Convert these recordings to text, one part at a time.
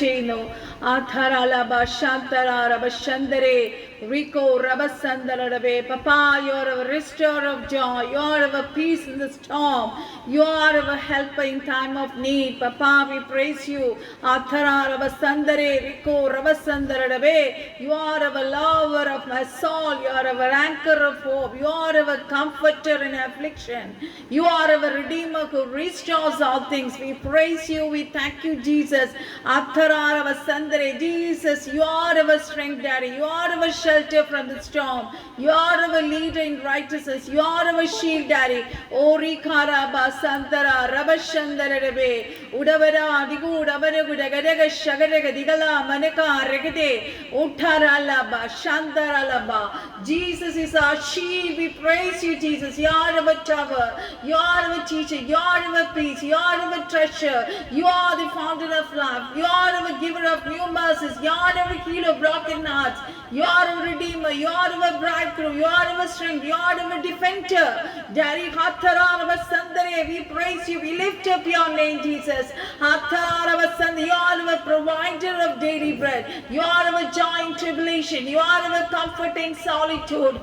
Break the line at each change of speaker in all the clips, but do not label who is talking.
ചെയ്യുന്നു. Atharalaba Shantara Rabashandare Rico Rabasandarabe. Papa, you are a restorer of joy. You are a peace in the storm. You are a helper in time of need. Papa, we praise you. Athara Rabasandare Rico Rabasandarabe. You are a lover of my soul. You are a anchor of hope. You are a comforter in affliction. You are a redeemer who restores all things. We praise you. We thank you, Jesus. Athara Rabasandare. Jesus, you are our strength, Daddy. You are our shelter from the storm. You are our leader in righteousness. You are our shield, Daddy. Ori Karaba Santara Rabashandara Rebe Udavara Digu Udavara Gudagadaga Shagadaga Digala Manaka Regade Utaralaba Shandaralaba. Jesus is our shield. We praise you, Jesus. You are our tower. You are our teacher. You are our peace. You are our treasure. You are the fountain of life. You are our giver of new mercies. You are our healer of broken hearts. You are our redeemer. You are our bridegroom. You are our strength. You are our defender. Daddy Hathara Sandare, we praise you. We lift up your name, Jesus. Hathara Sandare, you are our provider of daily bread. You are our joy in tribulation. You are our comfort in solitude.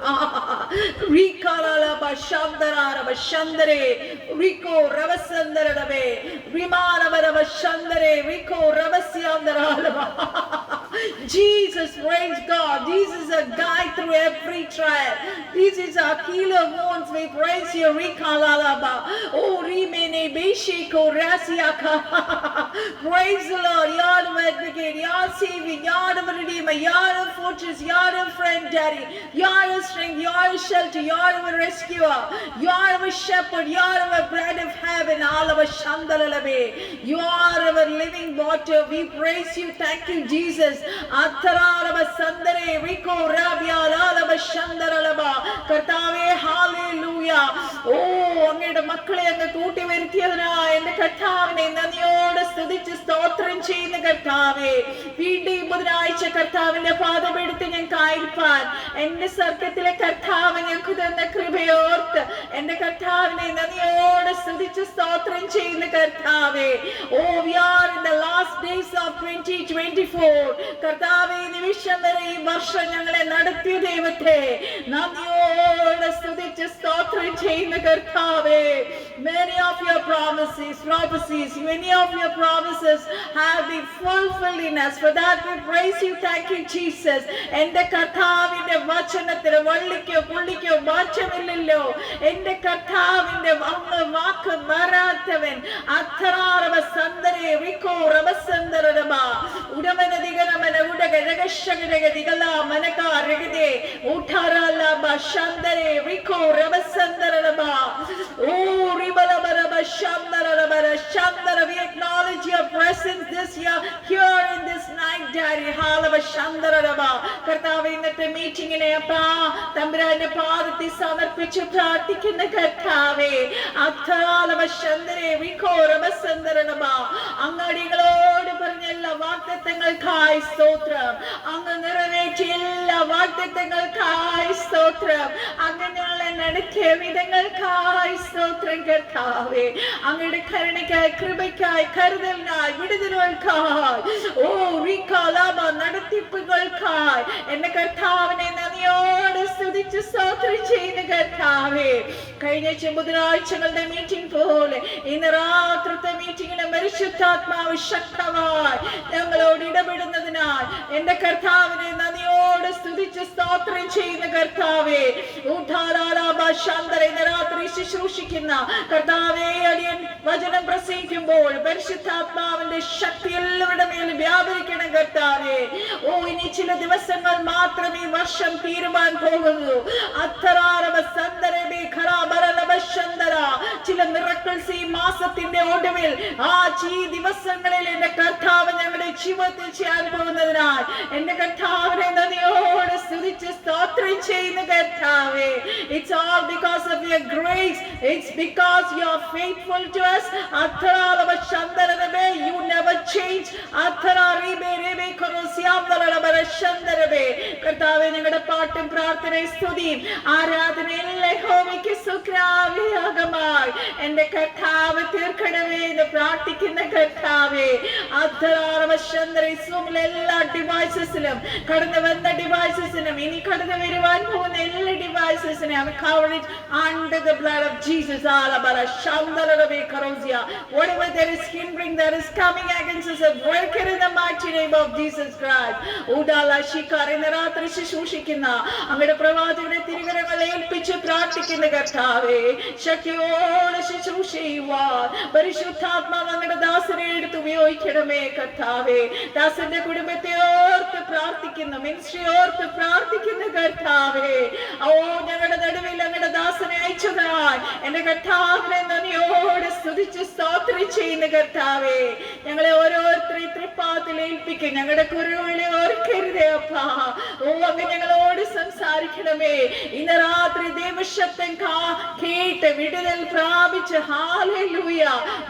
Rikarala Bashandara Bashandare Rico Ravasandara Rabe Rimara Bashandare Rico Ravasiandara. Jesus, praise God. Jesus is a guide through every trial. This is our healer wounds. We praise you. Rikalalaba. Oh, Rimene Beshiko Rasiaka. Praise the Lord. You are the advocate. You are saving. You are the redeemer. You are a fortress. You are a friend, Daddy. You are a strength. You are a shelter. You are a rescuer. You are a shepherd. You are our bread of heaven. All of us Shandalalabe. You are our living water. We praise you. Thank you, Jesus. Atharalaba Sandare Rico Rabia Lalaba Shandaralaba Kartave Hallelujah. Oh, അങ്ങയുടെ മക്കളെ അങ്ങ് കൂട്ടി വരുത്തിയതിനായി എന്റെ കർത്താവിനെ നന്ദിയോടെ സ്തുതിച്ച് സ്തോത്രം ചെയ്യുന്ന കർത്താവേ, വീണ്ടും ബുധനാഴ്ച കർത്താവിന്റെ പാദമെടുത്ത് ഞങ്ങൾക്ക് ആയിരിക്കാൻ എന്റെ സ്വർഗത്തിലെ കർത്താവ് ഞങ്ങൾക്ക് തന്ന കൃപയോർത്ത് എന്റെ കർത്താവിനെ നന്ദിയോടെ സ്തുതിച്ച് സ്തോത്രം ചെയ്യുന്ന കർത്താവേ. Oh, we are in the last days of 2024. കർത്താവേ, നിമിഷം വരെ ഈ വർഷം ഞങ്ങളെ നടത്തിയ ദൈവത്തെ നന്ദിയോടെ സ്തുതിച്ച് സ്തോത്രം ചെയ്യുന്ന കർത്താവേ. Many of your prophecies, many of your promises have been fulfilled in us. For that we praise you. Thank you, Jesus. എന്റെ കർത്താവിന്റെ വചനത്തിന് വള്ളിക്കോ പുള്ളിക്കോ മാറ്റമില്ലല്ലോ. എന്റെ കർത്താവിന്റെ വാക്ക് മാറാത്തവൻ. അത്തറാറവ സന്ദരേ റിക്കോ റവസന്ദരബ ഉടമനദിഗനമന ഉടഗരഗശഗരഗദിഗല മനക രഗദേ ഉഠാരലബ ശന്ദരേ റിക്കോ റവസന്ദരബ ഓ റിബലബരബ ശന്ദരബര ശന്ദര. We acknowledge your presence this year here in this night, Daddy. ഹാലബ ശന്ദരബ. കർത്താവേ, ഇന്നത്തെ മീറ്റിംഗിനെ അപ്പാ തമ്പുരാന്റെ പാദത്തിൽ സമർപ്പിച്ച് പ്രാർത്ഥിക്കുന്ന കർത്താവേ, അത്തറാലബ ശന്ദരേ റിക്കോ റവസന്ദരബ. അങ്ങടികളോട് പറഞ്ഞ എല്ലാ വാഗ്ദത്തങ്ങൾക്കായി സ്തോത്രം. അങ്ങ് നിറവേറ്റിയ എല്ലാ വാഗ്ദത്തങ്ങൾക്കായി സ്തോത്രം. അങ്ങ് ഞങ്ങളെ നടത്തിയ വിധങ്ങൾക്കായി സ്തോത്രം കർത്താവേ. അങ്ങയുടെ കരുണയ്ക്കായി, കൃപയ്ക്കായി, കരുതലിനായി, വിടുതലുകൾക്കായി, ഓ റീകാലാബ നടത്തിപ്പുകൾക്കായി എന്റെ കർത്താവിനെ നന്ദിയോടെ സ്തുതിച്ച് സ്തോത്രം ചെയ്യുന്ന കർത്താവേ. കഴിഞ്ഞ ബുധനാഴ്ചകളുടെ മീറ്റിംഗ് പോലെ ഇന്ന് രാത്രിത്തെ മീറ്റിംഗിലെ പരിശുദ്ധാത്മാവ് ശക്തമായി ഞങ്ങളോട് ഇടപെടുന്നതിനാൽ എന്റെ കർത്താവിനെ നന്ദിയോടെ സ്തുതിച്ച് സ്തോത്രം ചെയ്യുന്ന കർത്താവേ. ഇന്ന് രാത്രി ശുശ്രൂഷിക്കുന്ന കർത്താവേ, അടിയൻ വചനം പ്രസംഗിക്കുമ്പോൾ പരിശുദ്ധാത്മാവിന്റെ ശക്തി എല്ലാവരുടെ മേലും വ്യാപരിക്കണം കർത്താവേ. ഓ, ഇനി ചില ദിവസങ്ങൾ മാത്രം ഈ വർഷം തീരുമാൻ പോകുന്നു. ചില മിറക്കിൾസ് ഈ മാസത്തിന്റെ ഒടുവിൽ ഈ ദിവസങ്ങളിൽ എന്റെ കർത്താവ് ഞങ്ങളുടെ ജീവിതത്തിൽ ചെയ്യാൻ പോകുന്നതിനാൽ എന്റെ കർത്താവിനെ നന്ദിയോടെ സ്തുതിച്ച് സ്തോത്രം ചെയ്യുന്ന കർത്താവേ. It's all because of your grace. It's because you are faithful to us. You never change. കർത്താവെ ഞങ്ങളുടെ പാട്ടും പ്രാർത്ഥനയും സ്തുതിയും ആരാധനയും യഹോവയ്ക്ക് സുഗ്രാവ്യയാഗമായി എന്റെ കർത്താവ് തീർക്കണമേ എന്ന് പ്രാർത്ഥിക്കുന്ന കർത്താവെ, എല്ലാ ഡിവൈസസിലും കടന്നു വന്ന ഡിവൈസസിനും ഇനി കടന്നു വരുവാൻ പോകുന്ന എല്ലാ ഡിവൈസസിനും under the blood of Jesus. Whatever there is hindering, that is coming against us, break it in the mighty name of Jesus Christ. രാത്രി ശുശ്രൂഷിക്കുന്ന അങ്ങയുടെ പ്രവാചകനെ തിരുകരങ്ങൾ ഏൽപ്പിച്ച് പ്രാർത്ഥിക്കുന്ന കർത്താവേ, ശക്തിയോടെ ശുശ്രൂഷ ചെയ്യുവാൻ പരിശുദ്ധാത്മാവ് അങ്ങയുടെ ദാസനെ എടുത്ത് ഉപയോഗിക്കണമേ കർത്താവേ. ദാസന്റെ കുടുംബത്തെ ഓർത്ത് പ്രാർത്ഥിക്കുന്ന, മിനിസ്ട്രി ഓർത്ത് പ്രാർത്ഥിക്കുന്ന കർത്താവേ, ഓ ഞങ്ങളുടെ നടുവിൽ അങ്ങയുടെ ദാസനെ അയച്ചതായി എന്റെ കർത്താവിനെ നന്ദിയോടെ സ്തുതിച്ച് സ്തോത്രം ചെയ്യുന്ന കർത്താവേ, ഞങ്ങളെ ഓരോരുത്തരെയും തൃപ്പാദത്തിൽ ഏൽപ്പിക്കും. ഞങ്ങളുടെ കുരുവിളെ ഓർക്കരുതേ അപ്പാ. ഓ അങ്ങ് ഞങ്ങളോട് സംസാരിക്കണമേ. ഇന്ന് രാത്രി ദൈവശബ്ദം കേട്ട് വിടുതൽ പ്രാപിച്ച് ഹല്ലേലൂയ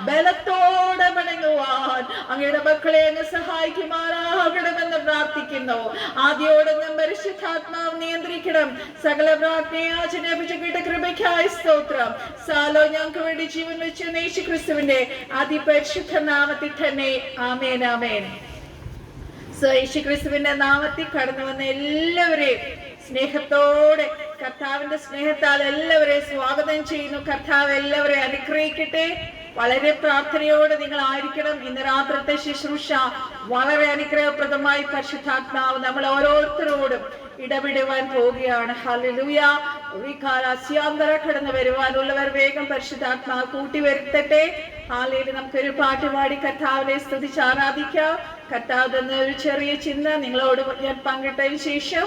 ബലത്തോടെ മടങ്ങുവാൻ അങ്ങയുടെ മക്കളെ അങ്ങ് സഹായിക്കുമാറാകണമെന്ന് പ്രാർത്ഥിക്കുന്നു. ആദ്യോടൊന്നും പരിശുദ്ധാത്മാവ് നിയന്ത്രിക്കണം. സകല പ്രാർത്ഥനയാചനയുടെ കൃപയ്ക്കായി സ്തോത്രം. സാലോ ഞങ്ങൾക്ക് വേണ്ടി ജീവൻ വെച്ച് യേശുക്രിസ്തുവിന്റെ അതിപരിശുദ്ധ നാമത്തിൽ തന്നെ ആമേൻ ആമേൻ. യേശുക്രിസ്തുവിന്റെ നാമത്തിൽ കടന്നു വന്ന എല്ലാവരെയും സ്നേഹത്തോടെ കർത്താവിന്റെ സ്നേഹത്താൽ എല്ലാവരെയും സ്വാഗതം ചെയ്യുന്നു. കർത്താവ് എല്ലാവരെയും അനുഗ്രഹിക്കട്ടെ. വളരെ പ്രാർത്ഥനയോടെ നിങ്ങൾ ആയിരിക്കണം. ഇന്ന് രാത്രിത്തെ ശുശ്രൂഷ വളരെ അനുഗ്രഹപ്രദമായി പരിശുദ്ധാത്മാവ് നമ്മൾ ഓരോരുത്തരോടും ഇടപെടുവാൻ പോവുകയാണ്. ഹല്ലേലൂയ. കടന്നു വരുവാനുള്ളവർ വേഗം പരിശുദ്ധാത്മാവ് കൂട്ടി വരുത്തട്ടെ. ഹാലേലൂയ. നമുക്കൊരു പാട്ട് പാടി കർത്താവിനെ സ്തുതിച്ച് ആരാധിക്കാം. കർത്താവ് തന്ന ഒരു ചെറിയ ചിന്ത നിങ്ങളോട് ഞാൻ പങ്കിട്ടതിന് ശേഷം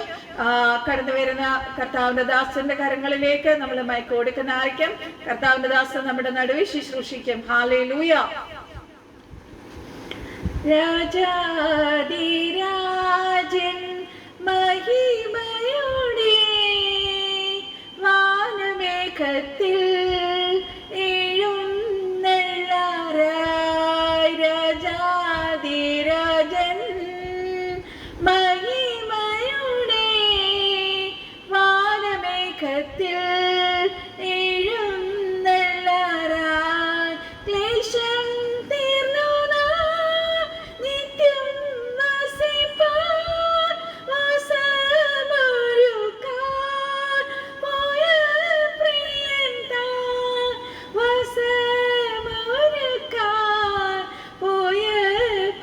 കടന്നു വരുന്ന കർത്താവിന്റെ ദാസന്റെ കരങ്ങളിലേക്ക് നമ്മൾ മയക്ക് കൊടുക്കുന്നതായിരിക്കും. കർത്താവിന്റെ ദാസൻ നമ്മുടെ നടുവിൽ ശുശ്രൂഷിക്കും. ഹാലേലൂയ. രാജാധിരാജൻ മഹിമയോടെ വാനമേഘത്തിൽ എഴുന്നള്ളാറായി. രാജാധിരാജൻ മഹിമയോടെ വാനമേഘത്തിൽ എഴുന്നള്ളാറായി. ക്ലേശം തീർന്നു നിത്യം വസിപ്പാൻ വാസമൊരുക്കാൻ പോയ പ്രിയൻ താൻ. വാസമൊരുക്കാൻ പോയ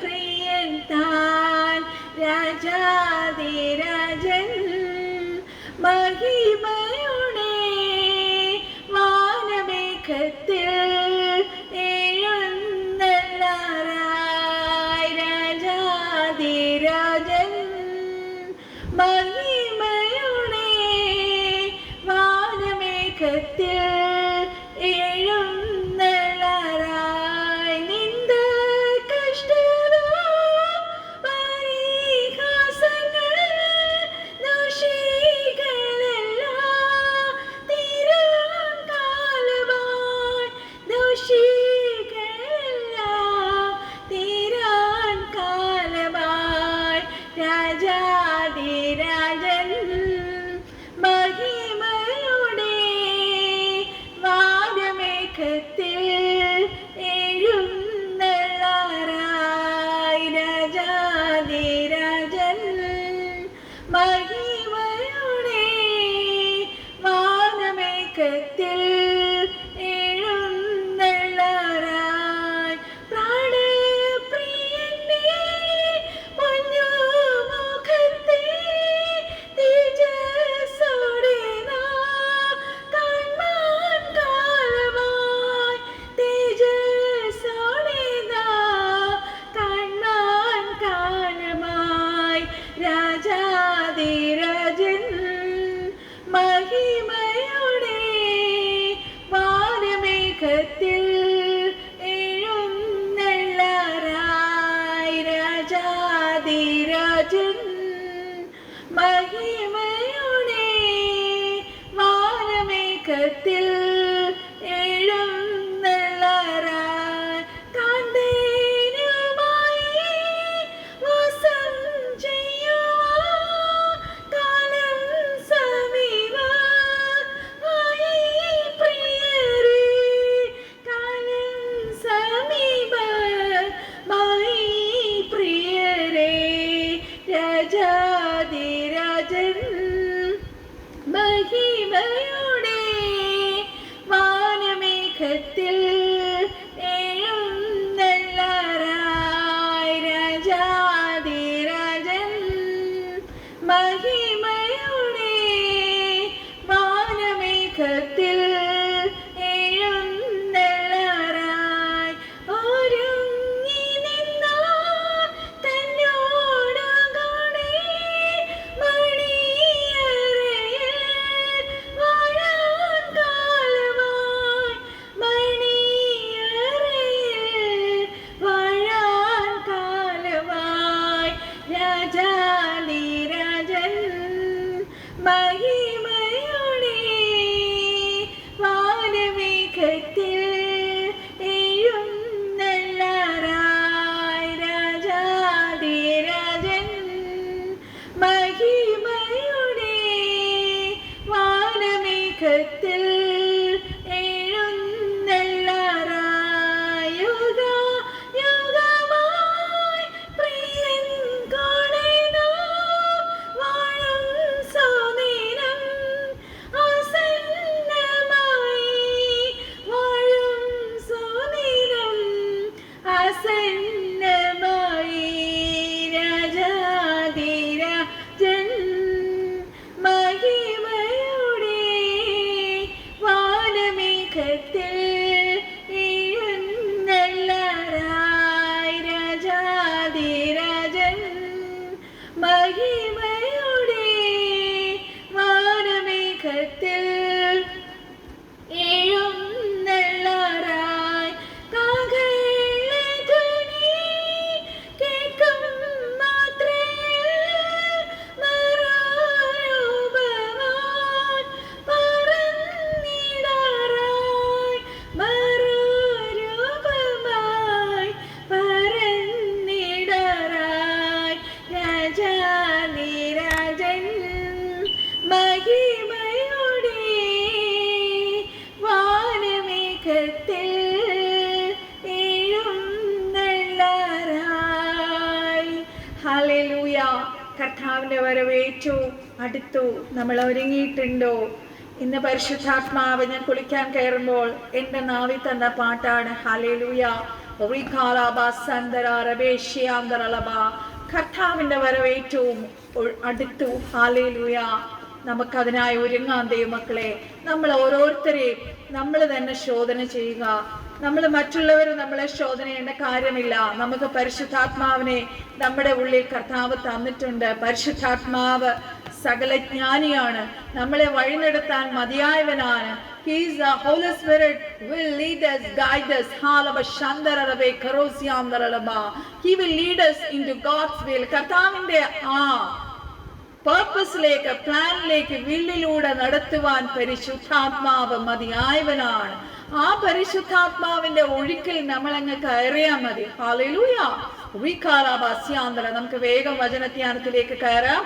പ്രിയൻ താൻ. രാജാധിരാജൻ മഹിമയോടെ വാനമേഘത്തിൽ എഴുന്നള്ളാറായി. രാജാധിരാജൻ മഹിമയോടെ വാനമേഘത്തിൽ എഴുന്നള്ളാറായി. നിന്ദ കഷ്ടവും പരിഹാസങ്ങൾ ദോഷികളെല്ലാം തീരാൻ കാലമായി. ദോഷികളെല്ലാം തീരാൻ കാലമായി. രാജാധിരാജൻ മഹിമയോടെ വാനമേഘത്തിൽ എഴുന്നള്ളാറായി. രാജാധിരാജൻ മഹിമയോടെ വാനമേഘത്തിൽ എഴുന്നള്ളാറായി. പ്രാണപ്രിയന്റെ പൊന്നുമുഖത്തെ തേജസ്സോടെ നാം കാണാൻ കാലമായി. തേജസ്സോടെ നാം കാണാൻ കാലമായി. രാജാധിരാജൻ മഹിമയോടെ വാനമേഘത്തിൽ എഴുന്നള്ളാറായി. രാജാധിരാജൻ മഹിമയോടെ വാനമേഘത്തിൽ എഴുന്നള്ളാറായി. കാന്തേനുമായി വാസം ചെയ്യുവാൻ ഹല്ലേലൂയ. കർത്താവിന്റെ വരവേറ്റു അടുത്തു. നമ്മൾ ഒരുങ്ങിയിട്ടുണ്ടോ? ഇന്ന് പരിശുദ്ധാത്മാവ് ഞാൻ കുളിക്കാൻ കയറുമ്പോൾ എൻ്റെ നാവിൽ തന്ന പാട്ടാണ് ഹല്ലേലൂയ. കർത്താവിന്റെ വരവേറ്റവും അടുത്തു. ഹല്ലേലൂയ. നമുക്കതിനായി ഒരുങ്ങാൻ ദൈവമക്കളെ. നമ്മൾ ഓരോരുത്തരെയും നമ്മൾ തന്നെ ശോധന ചെയ്യുക. നമ്മൾ മറ്റുള്ളവർ നമ്മളെ ശോധന ചെയ്യേണ്ട കാര്യമില്ല. നമുക്ക് പരിശുദ്ധാത്മാവിനെ നമ്മുടെ ഉള്ളിൽ കർത്താവ് തന്നിട്ടുണ്ട്. പരിശുദ്ധാത്മാവ് സകല ജ്ഞാനിയാണ്, നമ്മളെ വഴി നടത്താൻ മതിയായവനാണ്. He is the Holy Spirit will lead us, guide us. He will lead us into God's will. കർത്താവിന്റെ പർപ്പസിലേക്ക്, പ്ലാനിലേക്ക്, വില്ലിലൂടെ നടത്തുവാൻ പരിശുദ്ധാത്മാവ് മതിയായവനാണ്. ആ പരിശുദ്ധാത്മാവിന്റെ ഒഴുക്കിൽ നമ്മളങ്ങ് കയറിയാൽ മതി. ഹല്ലേലൂയ. നമുക്ക് വേഗം വചനധ്യാനത്തിലേക്ക് കയറാം.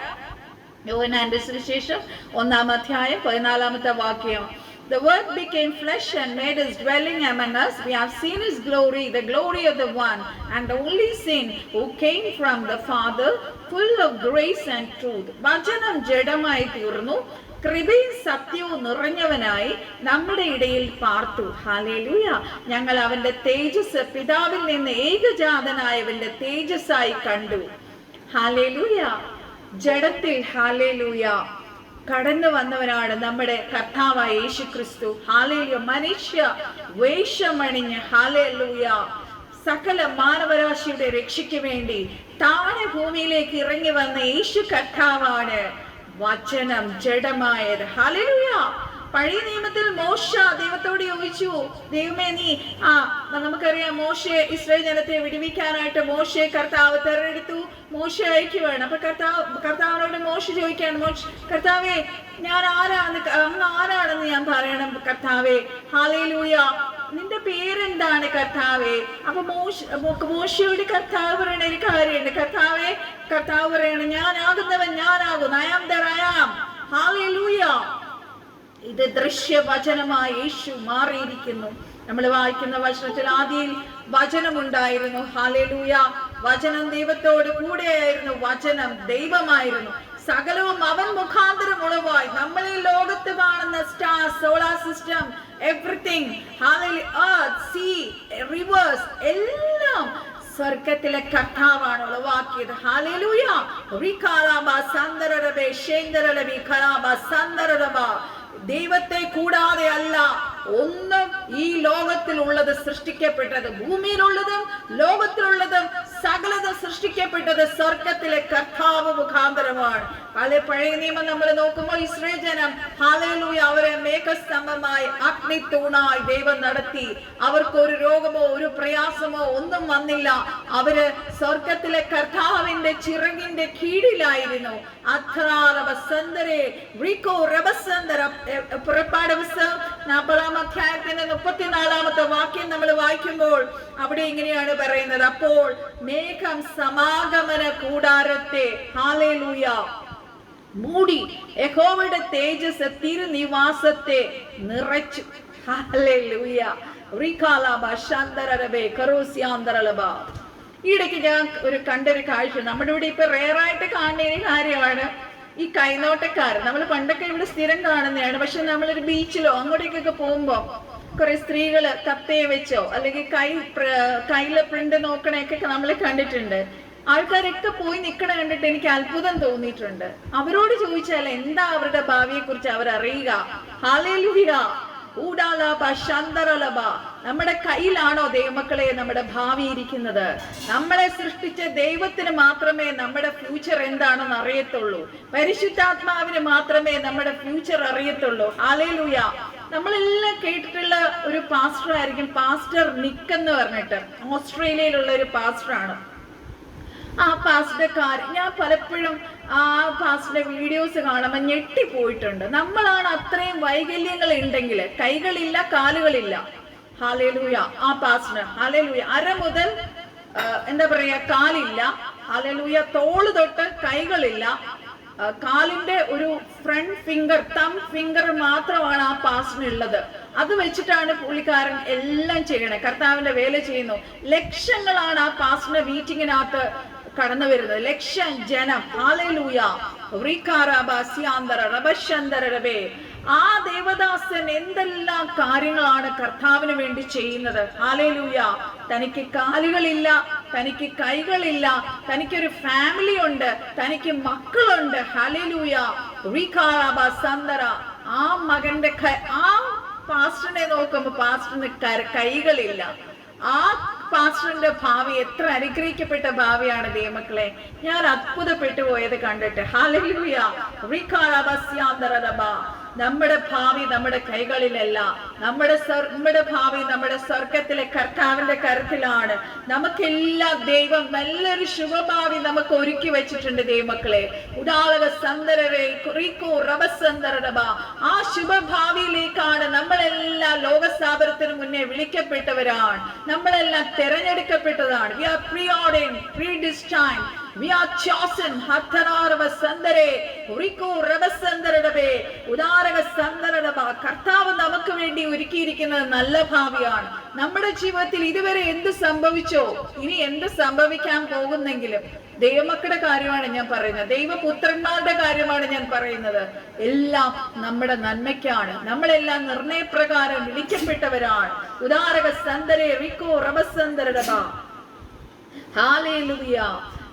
യോഹന്നാന്റെ സുവിശേഷം 1-ാം അധ്യായം 14-ാമത്തെ വാക്യം. The word became flesh and made his dwelling among us. We have seen his glory, the glory of the one and only Son who came from the Father, full of grace and truth. വചനം ജഡമായി തീർന്നു, കൃപയും സത്യവും നിറഞ്ഞവനായി നമ്മുടെ ഇടയിൽ പാർത്തു. Hallelujah. ഞങ്ങൾ അവന്റെ തേജസ് പിതാവിൽ നിന്ന് ഏകജാതനായവന്റെ തേജസ്സായി കണ്ടു. ഹല്ലേലൂയ. ജഡത്തിൽ ഹല്ലേലൂയ കടന്നു വന്നവനാണ് നമ്മുടെ കർത്താവായ യേശു ക്രിസ്തു. ഹല്ലേലൂയ. മനുഷ്യ വേഷമണിഞ്ഞ് ഹല്ലേലൂയ സകല മാനവരാശിയുടെ രക്ഷയ്ക്ക് വേണ്ടി താഴെ ഭൂമിയിലേക്ക് ഇറങ്ങി വന്ന യേശു കർത്താവാണ് വചനം ജഡമായത്. ഹല്ലേലൂയ. പഴയ നിയമത്തിൽ മോശ ദൈവത്തോട് ചോദിച്ചു, ദൈവമേ നീ നമുക്കറിയാം മോശെ ഇസ്രായേൽ ജനത്തെ വിടുവിക്കാനായിട്ട് മോശയെ കർത്താവ് തെരഞ്ഞെടുത്തു, മോശ അയക്കുവാണ്. അപ്പൊ കർത്താവിനോട് മോശ ചോദിക്കാണ്, കർത്താവേ ഞാൻ അങ്ങ് ആരാണെന്ന് ഞാൻ പറയണം കർത്താവേ. ഹല്ലേലൂയ. നിന്റെ പേരെന്താണ് കർത്താവേ? അപ്പൊ മോശയോട് കർത്താവ് പറയണ ഒരു കാര്യമുണ്ട്. കർത്താവ് പറയണ ഞാനാകുന്നവൻ ഞാനാകുന്നു. I am that I am. Hallelujah. ഇത് ദൃശ്യവചനമായി യേശു മാറിയിരിക്കുന്നു. നമ്മൾ വായിക്കുന്ന വചനത്തിൽ ആദിയിൽ വചനമുണ്ടായിരുന്നു. ഹല്ലേലൂയ. വചനം ദൈവത്തോട് കൂടെയായിരുന്നു, വചനം ദൈവമായിരുന്നു. സകലവും അവൻ മുഖാന്തരം ഉളവായി. നമ്മൾ ഈ ലോകത്ത് കാണുന്ന star, solar system, everything, earth, sea, rivers എല്ലാം സ്വർഗത്തിലെ കർത്താവാണ് ഉളവാക്കിയത്. ഹല്ലേലൂയ. ദൈവത്തെ കൂടാതെ അല്ല ഒന്നും ഈ ലോകത്തിലുള്ളത് സൃഷ്ടിക്കപ്പെട്ടത്. ഭൂമിയിലുള്ളതും ലോകത്തിലുള്ളതും സകലതും സൃഷ്ടിക്കപ്പെട്ടത് സ്വർഗത്തിലെ കർത്താവ് മുഖാന്തരമാണ്. പഴയ നിയമം നമ്മൾ നോക്കുമ്പോൾ ഇസ്രായേൽ ജനം ഹല്ലേലൂയ അവരെ മേഘസ്തംഭമായി അഗ്നിത്തൂണായി ദൈവം നടത്തി. അവർക്ക് ഒരു രോഗമോ ഒരു പ്രയാസമോ ഒന്നും വന്നില്ല. അവര് സ്വർഗത്തിലെ കർത്താവിന്റെ ചിറകിന്റെ കീഴിലായിരുന്നു. പുറപ്പാട് പുസ്തകം 40-ാം അധ്യായത്തിന്റെ 34-ാമത്തെ വാക്യം നമ്മൾ വായിക്കുമ്പോൾ അവിടെ ഇങ്ങനെയാണ് പറയുന്നത്, അപ്പോൾ മേഘം സമാഗമന കൂടാരത്തെ ഹല്ലേലൂയ മൂടി, യഹോവയുടെ തേജസ് തിരുനിവാസത്തെ നിറച്ചു. ഹല്ലേലൂയ. ഈയിടയ്ക്ക് ഞാൻ കണ്ടൊരു കാഴ്ച, നമ്മുടെ ഇവിടെ ഇപ്പൊ റെയറായിട്ട് കാണുന്ന ഒരു കാര്യമാണ് ഈ കൈനോട്ടക്കാർ. നമ്മൾ പണ്ടൊക്കെ ഇവിടെ സ്ഥിരം കാണുന്നതാണ്. പക്ഷെ നമ്മളൊരു ബീച്ചിലോ അങ്ങോട്ടേക്കൊക്കെ പോകുമ്പോ കുറെ സ്ത്രീകള് കത്തയെ വെച്ചോ അല്ലെങ്കിൽ കയ്യിലെ പ്രിന്റ് നോക്കണയൊക്കെ നമ്മൾ കണ്ടിട്ടുണ്ട്. ആൾക്കാരൊക്കെ പോയി നിൽക്കണ കണ്ടിട്ട് എനിക്ക് അത്ഭുതം തോന്നിയിട്ടുണ്ട്. അവരോട് ചോദിച്ചാൽ എന്താ അവരുടെ ഭാവിയെ കുറിച്ച് അവർ അറിയുക? ഹല്ലേലൂയ. നമ്മുടെ കയ്യിലാണോ ദൈവമക്കളെ നമ്മുടെ ഭാവി ഇരിക്കുന്നത്? നമ്മളെ സൃഷ്ടിച്ച ദൈവത്തിന് മാത്രമേ നമ്മുടെ ഫ്യൂച്ചർ എന്താണെന്ന് അറിയത്തുള്ളൂ. പരിശുദ്ധാത്മാവിന് മാത്രമേ നമ്മുടെ ഫ്യൂച്ചർ അറിയത്തുള്ളൂ. ഹല്ലേലൂയ. നമ്മളെല്ലാം കേട്ടിട്ടുള്ള ഒരു പാസ്റ്റർ ആയിരിക്കും പാസ്റ്റർ നിക്ക് എന്ന് പറഞ്ഞിട്ട്. ഓസ്ട്രേലിയയിലുള്ള ഒരു പാസ്റ്ററാണ്. ആ പാസ്റ്റർക്കാർ ഞാൻ പലപ്പോഴും ആ പാസ്റ്ററുടെ വീഡിയോസ് കാണുമ്പോൾ ഞെട്ടിപ്പോയിട്ടുണ്ട്. നമ്മളാണ് അത്രയും വൈകല്യങ്ങൾ ഉണ്ടെങ്കിൽ, കൈകളില്ല കാലുകളില്ല. ഹല്ലേലൂയ. ആ പാസ്റ്റർ ഹല്ലേലൂയ അര മുതൽ എന്താ പറയാ കാലില്ല. ഹല്ലേലൂയ. തോള് തൊട്ട് കൈകളില്ല. കാലിന്റെ ഒരു ഫ്രണ്ട് ഫിംഗർ, തം ഫിംഗർ മാത്രമാണ് ആ പാസ്റ്ററിനുള്ളത്. അത് വെച്ചിട്ടാണ് പുള്ളിക്കാരൻ എല്ലാം ചെയ്യണേ. കർത്താവിന്റെ വേല ചെയ്യുന്നു. ലക്ഷങ്ങളാണ് ആ പാസ്റ്ററിന്റെ മീറ്റിങ്ങിനകത്ത് കടന്നു വരുന്നത്, ലക്ഷം ജനം. ഹല്ലേലൂയ. ആ ദേവദാസൻ എന്തെല്ലാം കാര്യങ്ങളാണ് കർത്താവിന് വേണ്ടി ചെയ്യുന്നത്. ഹല്ലേലൂയ. തനിക്ക് കാലുകളില്ല, തനിക്ക് കൈകളില്ല, തനിക്കൊരു ഫാമിലി ഉണ്ട്, തനിക്ക് മക്കളുണ്ട്. ഹല്ലേലൂയ. ആ മകന്റെ ആ പാസ്റ്ററിനെ നോക്കുമ്പോ പാസ്റ്ററിന് കൈകളില്ല. ആ പാസ്റ്ററിന്റെ ഭാവി എത്ര അനുഗ്രഹിക്കപ്പെട്ട ഭാവിയാണ് ദൈവമക്കളെ. ഞാൻ അത്ഭുതപ്പെട്ടു പോയത് കണ്ടിട്ട്. ഹല്ലേലൂയ. നമ്മുടെ ഭാവി നമ്മുടെ കൈകളിലല്ല, നമ്മുടെ ഭാവി നമ്മുടെ സ്വർഗത്തിലെ കർത്താവിന്റെ കരത്തിലാണ്. നമുക്കെല്ലാം ദൈവം നല്ലൊരു ശുഭഭാവി നമുക്ക് ഒരുക്കി വെച്ചിട്ടുണ്ട് ദൈവമക്കളെ. ആ ശുഭഭാവിയിലേക്കാണ് നമ്മളെല്ലാം ലോകസ്ഥാപനത്തിന് മുന്നേ വിളിക്കപ്പെട്ടവരാണ്. നമ്മളെല്ലാം തെരഞ്ഞെടുക്കപ്പെട്ടതാണ്. We are preordained, predestined. We are chosen. കർത്താവ് നമുക്ക് വേണ്ടി ഒരുക്കിയിരിക്കുന്നത് നല്ല ഭാവിയാണ്. നമ്മുടെ ജീവിതത്തിൽ ഇതുവരെ എന്ത് സംഭവിച്ചോ, ഇനി എന്ത് സംഭവിക്കാൻ പോകുന്നെങ്കിലും ദൈവമക്കളുടെ കാര്യമാണ് ഞാൻ പറയുന്നത്, ദൈവപുത്രന്മാരുടെ കാര്യമാണ് ഞാൻ പറയുന്നത്. എല്ലാം നമ്മുടെ നന്മയ്ക്കാണ്. നമ്മളെല്ലാം നിർണയപ്രകാരം വിളിക്കപ്പെട്ടവരാണ്. ഹല്ലേലൂയ.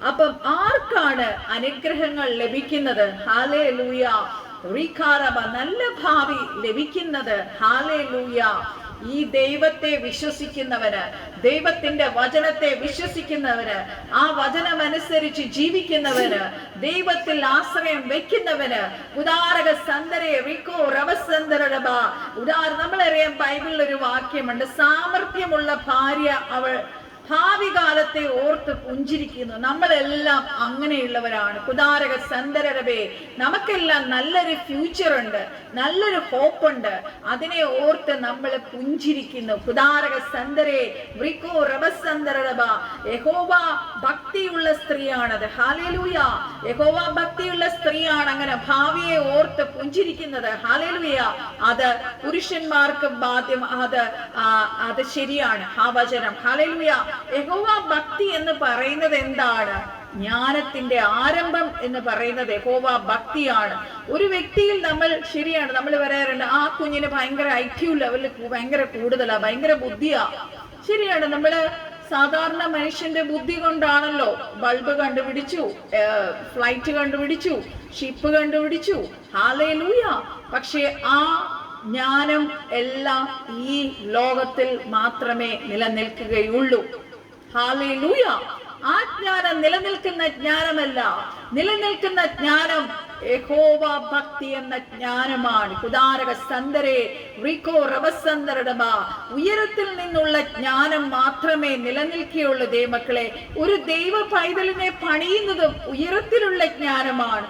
അപ്പം ആർക്കാണ് അനുഗ്രഹങ്ങൾ ലഭിക്കുന്നത്? ഹല്ലേലൂയ. നല്ല ഭാവി ലഭിക്കുന്നത്. ഹല്ലേലൂയ. ഈ ദൈവത്തെ വിശ്വസിക്കുന്നവന്, ദൈവത്തിന്റെ വചനത്തെ വിശ്വസിക്കുന്നവന്, ആ വചനമനുസരിച്ച് ജീവിക്കുന്നവന്, ദൈവത്തിൽ ആശ്രയം വെക്കുന്നവന്, നമ്മളറിയാം ബൈബിളിൽ ഒരു വാക്യമുണ്ട്, സാമർഥ്യമുള്ള ഭാര്യ അവൾ ഭാവി കാലത്തെ ഓർത്ത് പുഞ്ചിരിക്കുന്നു. നമ്മളെല്ലാം അങ്ങനെയുള്ളവരാണ്. നമുക്കെല്ലാം നല്ലൊരു ഫ്യൂച്ചർ ഉണ്ട്, നല്ലൊരു ഹോപ്പ് ഉണ്ട്. അതിനെ ഓർത്ത് നമ്മൾ പുഞ്ചിരിക്കുന്നു. യഹോവ ഭക്തിയുള്ള സ്ത്രീയാണത്. ഹല്ലേലൂയ. യഹോവ ഭക്തിയുള്ള സ്ത്രീയാണ് അങ്ങനെ ഭാവിയെ ഓർത്ത് പുഞ്ചിരിക്കുന്നത്. ഹല്ലേലൂയ. അത് പുരുഷന്മാർക്ക് ബാധ്യം. അത് ശരിയാണ് ആ വചനം. ഹല്ലേലൂയ. യഹോവ ഭക്തി എന്ന് പറയുന്നത് എന്താണ്? ജ്ഞാനത്തിന്റെ ആരംഭം എന്ന് പറയുന്നത് യഹോവ ഭക്തിയാണ്. ഒരു വ്യക്തിയിൽ നമ്മൾ, ശരിയാണ്, നമ്മൾ പറയാറുണ്ട് ആ കുഞ്ഞിന് ഭയങ്കര IQ ലെവല് ഭയങ്കര കൂടുതലാ, ഭയങ്കര ബുദ്ധിയാ. ശരിയാണ്. നമ്മള് സാധാരണ മനുഷ്യന്റെ ബുദ്ധി കൊണ്ടാണല്ലോ ബൾബ് കണ്ടുപിടിച്ചു, ഫ്ലൈറ്റ് കണ്ടുപിടിച്ചു, ഷിപ്പ് കണ്ടുപിടിച്ചു. ഹല്ലേലൂയ. പക്ഷെ ആ ജ്ഞാനം എല്ലാം ഈ ലോകത്തിൽ മാത്രമേ നിലനിൽക്കുകയുള്ളൂ. ഹല്ലേലൂയ. ആ ജ്ഞാനം നിലനിൽക്കുന്ന ജ്ഞാനമല്ല. നിലനിൽക്കുന്ന ജ്ഞാനം യഹോവ ഭക്തി എന്ന ജ്ഞാനമാണ്. ഉയരത്തിൽ നിന്നുള്ള ജ്ഞാനം മാത്രമേ നിലനിൽക്കുകയുള്ളൂ ദൈവമക്കളെ. ഒരു ദൈവ പൈതലിനെ പണിയുന്നതും ഉയരത്തിലുള്ള ജ്ഞാനമാണ്.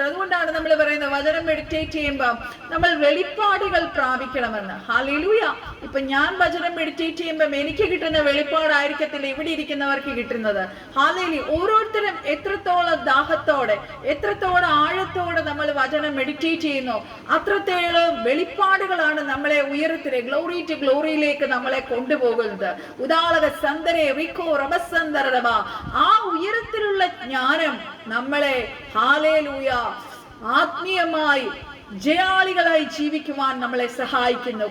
അതുകൊണ്ടാണ് നമ്മൾ പറയുന്നത് വചനം മെഡിറ്റേറ്റ് ചെയ്യുമ്പോൾ നമ്മൾ വെളിപ്പാടുകൾ പ്രാപിക്കണമെന്ന്. ഹല്ലേലൂയ. ഇപ്പൊ ഞാൻ വചനം മെഡിറ്റേറ്റ് ചെയ്യുമ്പോൾ എനിക്ക് കിട്ടുന്ന വെളിപ്പാടായിരിക്കത്തില്ല ഇവിടെ ഇരിക്കുന്നവർക്ക് കിട്ടുന്നത്. ഹല്ലേലൂയ. ഓരോരുത്തരും എത്രത്തോളം ദാഹത്തോടെ, എത്രത്തോളം ആഴത്തോടെ നമ്മൾ വചനം മെഡിറ്റേറ്റ് ചെയ്യുന്നു, അത്രത്തോളം വെളിപ്പാടുകളാണ് നമ്മളെ ഉയരത്തിലെ ഗ്ലോറി ടു ഗ്ലോറിയിലേക്ക് നമ്മളെ കൊണ്ടുപോകുന്നത്. ആ ഉയരത്തിലുള്ള ജ്ഞാനം നമ്മളെ ഹല്ലേലൂയ ആത്മീയമായി ജയാളികളായി ജീവിക്കുവാൻ നമ്മളെ സഹായിക്കുന്നു.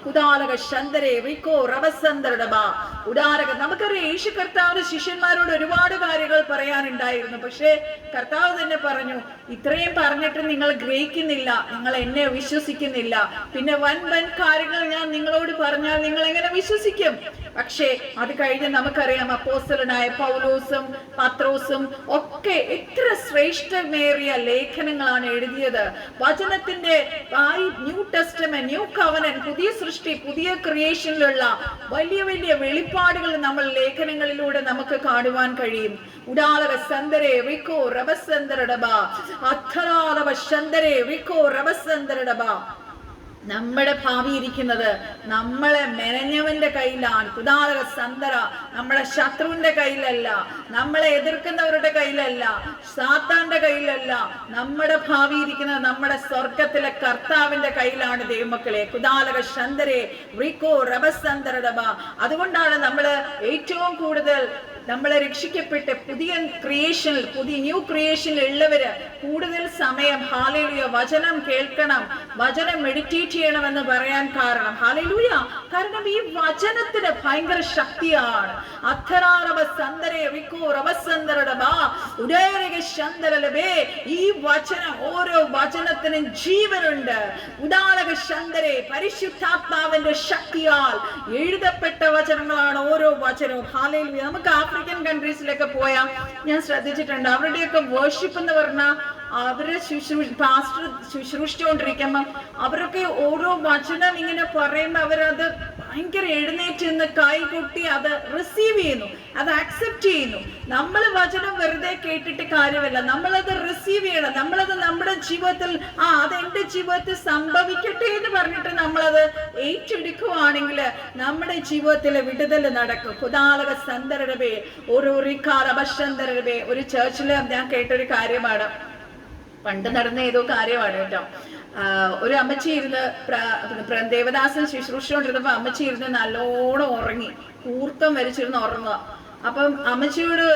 നമുക്കറിയാം യേശു കർത്താവിന്റെ ശിഷ്യന്മാരോട് ഒരുപാട് കാര്യങ്ങൾ പറയാനുണ്ടായിരുന്നു. പക്ഷേ കർത്താവ് തന്നെ പറഞ്ഞു, ഇത്രയും പറഞ്ഞിട്ട് നിങ്ങൾ ഗ്രഹിക്കുന്നില്ല, നിങ്ങൾ എന്നെ വിശ്വസിക്കുന്നില്ല. പിന്നെ വൻ കാര്യങ്ങൾ ഞാൻ നിങ്ങളോട് പറഞ്ഞാൽ നിങ്ങൾ എങ്ങനെ വിശ്വസിക്കും? പക്ഷേ അത് കഴിഞ്ഞ് നമുക്കറിയാം അപ്പോസ്തലനായ പൗലോസും പത്രോസും ഒക്കെ എത്ര ശ്രേഷ്ഠമേറിയ ലേഖനങ്ങളാണ് എഴുതിയത്. വചനത്തിന്റെ ന്യൂ ടെസ്റ്റമെന്റ്, ന്യൂ കവനന്റ്, പുതിയ സൃഷ്ടി, പുതിയ ക്രിയേഷനിലുള്ള വലിയ വലിയ വെളിപ്പാടുകൾ നമ്മൾ ലേഖനങ്ങളിലൂടെ നമുക്ക് കാണുവാൻ കഴിയും. നമ്മുടെ ഭാവി ഇരിക്കുന്നത് നമ്മളെ മെനഞ്ഞവന്റെ കയ്യിലാണ്. നമ്മുടെ ശത്രുവിന്റെ കയ്യിലല്ല, നമ്മളെ എതിർക്കുന്നവരുടെ കയ്യിലല്ല, സാത്താന്റെ കയ്യിലല്ല. നമ്മുടെ ഭാവി ഇരിക്കുന്നത് നമ്മുടെ സ്വർഗത്തിലെ കർത്താവിന്റെ കയ്യിലാണ് ദൈവമക്കളെ. അതുകൊണ്ടാണ് നമ്മള് ഏറ്റവും കൂടുതൽ നമ്മളെ രക്ഷിക്കപ്പെട്ട് പുതിയ ക്രിയേഷനിൽ, പുതിയ ന്യൂ ക്രിയേഷനിൽ ഉള്ളവര് കൂടുതൽ സമയം ഹല്ലേലൂയ വചനം കേൾക്കണം, വചനം മെഡിറ്റേറ്റ് ചെയ്യണമെന്ന് പറയാൻ കാരണം ഹല്ലേലൂയ, കാരണം ഈ വചനത്തിന് ഭയങ്കര ശക്തിയാണ്. ഈ വചനം, ഓരോ വചനത്തിനും ജീവനുണ്ട്. പരിശുദ്ധാത്മാവിന്റെ ശക്തിയാൽ എഴുതപ്പെട്ട വചനങ്ങളാണ് ഓരോ വചനവും. ഹല്ലേലൂയ. നമുക്ക് ആഫ്രിക്കൻ കൺട്രീസിലൊക്കെ പോയാൽ ഞാൻ ശ്രദ്ധിച്ചിട്ടുണ്ട്, അവരുടെയൊക്കെ വേർഷിപ്പ് എന്ന് പറഞ്ഞാൽ അവരെ പാസ്റ്റർ ശുശ്രൂഷിച്ചുകൊണ്ടിരിക്കുമ്പോ അവരൊക്കെ ഓരോ വചനം ഇങ്ങനെ പറയുമ്പോ അവരത് ഭയങ്കര എഴുന്നേറ്റ് നിന്ന് കൈകൊട്ടി അത് റിസീവ് ചെയ്യുന്നു, അത് അക്സെപ്റ്റ് ചെയ്യുന്നു. നമ്മൾ വചനം വെറുതെ കേട്ടിട്ട് കാര്യമല്ല, നമ്മളത് റിസീവ് ചെയ്യണം. നമ്മളത് നമ്മുടെ ജീവിതത്തിൽ അത് എന്റെ ജീവിതത്തിൽ സംഭവിക്കട്ടെ എന്ന് പറഞ്ഞിട്ട് നമ്മളത് ഏറ്റെടുക്കുവാണെങ്കിൽ നമ്മുടെ ജീവിതത്തിൽ വിടുതൽ നടക്കും. കുതാലക സന്ദരബേ ഒരു റിക്കാരബശന്തരബേ. ഒരു ചർച്ചില് ഞാൻ കേട്ടൊരു കാര്യമാണ്, പണ്ട് നടന്ന ഏതോ കാര്യമാണ് കേട്ടോ. ഒരു അമ്മച്ചി ഇരുന്ന് ദേവദാസൻ ശുശ്രൂഷിച്ചുകൊണ്ടിരുന്നപ്പോ അമ്മച്ചി ഇരുന്ന് നല്ലോണം ഉറങ്ങി, കൂർക്കം വലിച്ചിരുന്ന് ഉറങ്ങുക. അപ്പം അമ്മച്ചിയോട്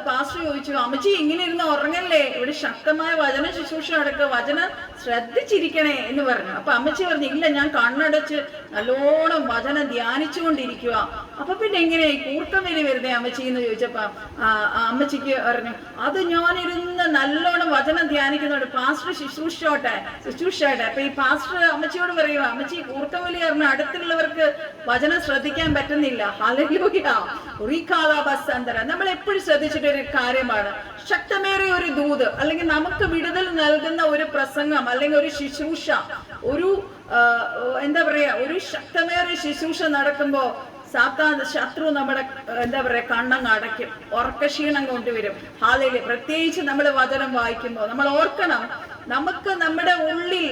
പാസ്റ്റർ ചോദിച്ചു, അമ്മച്ചി ഇങ്ങനെ ഇരുന്ന് ഉറങ്ങല്ലേ, ഇവിടെ ശക്തമായ വചന ശുശ്രൂഷ നടക്കുക, വചനം ശ്രദ്ധിച്ചിരിക്കണേ എന്ന് പറഞ്ഞു. അപ്പൊ അമ്മച്ചി പറഞ്ഞു, ഇല്ല ഞാൻ കണ്ണടച്ച് നല്ലോണം വചനം ധ്യാനിച്ചുകൊണ്ടിരിക്കുക. അപ്പൊ പിന്നെ എങ്ങനെ കൂർക്കം വലി വരുന്നേ അമ്മച്ചി എന്ന് ചോദിച്ചപ്പോ അമ്മച്ചിക്ക് പറഞ്ഞു, അത് ഞാനിരുന്ന് നല്ലോണം വചനം ധ്യാനിക്കുന്നുണ്ട്, പാസ്റ്റർ ശുശ്രൂഷോട്ടെ. അപ്പൊ ഈ പാസ്റ്റർ അമ്മച്ചിയോട് പറയുക, അമ്മച്ചി കൂർക്കം വലി പറഞ്ഞ അടുത്തുള്ളവർക്ക് വചനം ശ്രദ്ധിക്കാൻ പറ്റുന്നില്ല. ഹല്ലേലൂയ. നമ്മൾ എപ്പോഴും ശ്രദ്ധിച്ചിട്ടൊരു കാര്യമാണ്, ശക്തമേറിയ ഒരു ദൂത് അല്ലെങ്കിൽ നമുക്ക് വിടുതൽ നൽകുന്ന ഒരു പ്രസംഗം അല്ലെങ്കിൽ ഒരു ശുശ്രൂഷ, ഒരു എന്താ പറയാ, ഒരു ശക്തമേറിയ ശുശ്രൂഷ നടക്കുമ്പോ ശത്രു നമ്മുടെ എന്താ പറയാ കണ്ണങ്ങ് അടയ്ക്കും, ഉറക്കക്ഷീണം കൊണ്ടുവരും. ഹല്ലേലൂയ. പ്രത്യേകിച്ച് നമ്മൾ വചനം വായിക്കുമ്പോൾ നമ്മൾ ഓർക്കണം, നമുക്ക് നമ്മുടെ ഉള്ളിൽ